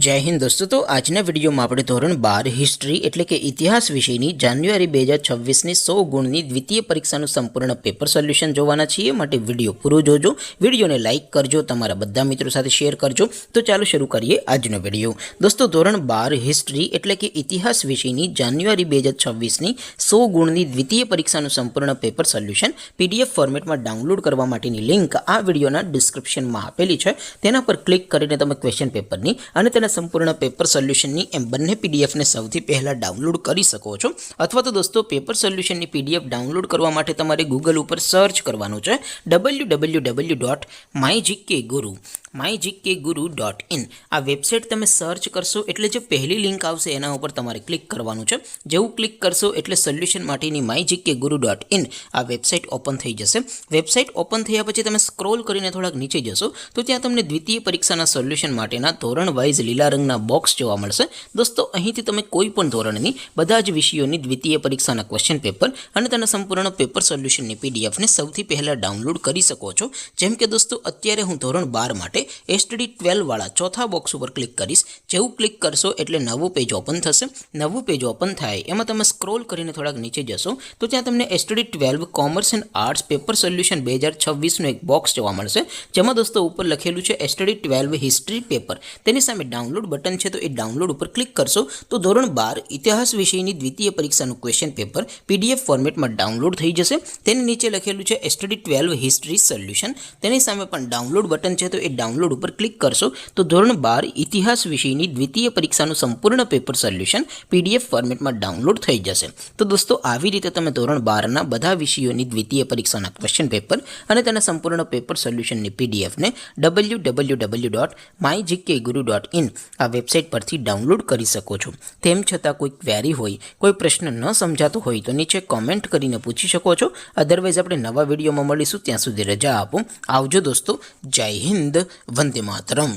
जय हिंद दोस्तों। तो आजना विडियो में આપણે ધોરણ 12 હિસ્ટ્રી એટલે કે ઇતિહાસ વિષયની જાન્યુઆરી 2026 ની 100 ગુણની દ્વિતીય પરીક્ષાનું સંપૂર્ણ પેપર સોલ્યુશન જોવાના છીએ। માટે વિડિયો પૂરો જોજો, વિડિયોને લાઈક કરજો, તમારા બધા મિત્રો સાથે શેર કરજો। તો ચાલો શરૂ કરીએ આજનો વિડિયો। દોસ્તો ધોરણ 12 હિસ્ટ્રી એટલે કે ઇતિહાસ વિષયની જાન્યુઆરી 2026 ની 100 ગુણની દ્વિતીય પરીક્ષાનું સંપૂર્ણ પેપર સોલ્યુશન પીડીએફ ફોર્મેટમાં ડાઉનલોડ કરવા માટેની લિંક આ વિડિયોના ડિસ્ક્રિપ્શનમાં આપેલી છે। તેના પર ક્લિક કરીને તમે ક્વેશ્ચન પેપરની અને તેના સંપૂર્ણ પેપર સોલ્યુશનની એમ બંને પીડીએફને સૌથી પહેલા ડાઉનલોડ કરી શકો છો। અથવા તો દોસ્તો પેપર સોલ્યુશનની પીડીએફ ડાઉનલોડ કરવા માટે તમારે ગૂગલ ઉપર સર્ચ કરવાનું છે www.mygkguru.in। આ વેબસાઇટ તમે સર્ચ કરશો એટલે જે પહેલી લિંક આવશે એના ઉપર તમારે ક્લિક કરવાનું છે। જેવું ક્લિક કરશો એટલે સોલ્યુશન માટેની mygkguru.in આ વેબસાઇટ ઓપન થઈ જશે। વેબસાઇટ ઓપન થયા પછી તમે સ્ક્રોલ કરીને થોડાક નીચે જશો તો ત્યાં તમને દ્વિતીય પરીક્ષાના સોલ્યુશન માટેના ધોરણ વાઇઝ લીલા રંગના બોક્સ જોવા મળશે। દોસ્તો અહીંથી તમે કોઈ પણ ધોરણની બધા જ વિષયોની દ્વિતીય પરીક્ષાના ક્વેશ્ચન પેપર અને તેના સંપૂર્ણ પેપર સોલ્યુશનની પીડીએફને સૌથી પહેલા ડાઉનલોડ કરી શકો છો। જેમ કે દોસ્તો અત્યારે હું ધોરણ 12 માટે એસટીડી 12 વાળા ચોથા બોક્સ ઉપર ક્લિક કરીશ। જેવું ક્લિક કરશો એટલે નવું પેજ ઓપન થશે। નવું પેજ ઓપન થાય એમાં તમે સ્ક્રોલ કરીને થોડાક નીચે જશો તો ત્યાં તમને STD 12 commerce and arts paper solution 2026નું એક બોક્સ જોવા મળશે। જેમાં દોસ્તો ઉપર લખેલું છે એસટીડી 12 હિસ્ટ્રી પેપર। તેની સામે ડાઉનલોડ બટન છે તો એ ડાઉનલોડ ઉપર ક્લિક કરશો તો ધોરણ 12 ઇતિહાસ વિષયની દ્વિતીય પરીક્ષાનું ક્વેશ્ચન પેપર પીડીએફ ફોર્મેટમાં ડાઉનલોડ થઈ જશે। તેની નીચે લખેલું છે એસટીડી 12 હિસ્ટ્રી સોલ્યુશન। તેની સામે પણ ડાઉનલોડ બટન છે તો એ ડાઉનલોડ ઉપર ક્લિક કરશો તો ધોરણ 12 ઇતિહાસ વિષયની દ્વિતીય પરીક્ષાનું સંપૂર્ણ પેપર સોલ્યુશન પીડીએફ ફોર્મેટમાં ડાઉનલોડ થઈ જશે। તો દોસ્તો આવી રીતે તમે ધોરણ 12ના બધા વિષયોની દ્વિતીય પરીક્ષાના ક્વેશ્ચન પેપર અને તેના સંપૂર્ણ પેપર સોલ્યુશનની પીડીએફને www.mygkguru.in આ વેબસાઇટ પરથી ડાઉનલોડ કરી શકો છો। તેમ છતાં કોઈ ક્વેરી હોય, કોઈ પ્રશ્ન ન સમજાતો હોય તો નીચે કોમેન્ટ કરીને પૂછી શકો છો। અધરવાઇઝ આપણે નવા વિડીયોમાં મળીશું, ત્યાં સુધી રજા આપો। આવજો દોસ્તો। જય હિન્દ, વંદે માતરમ।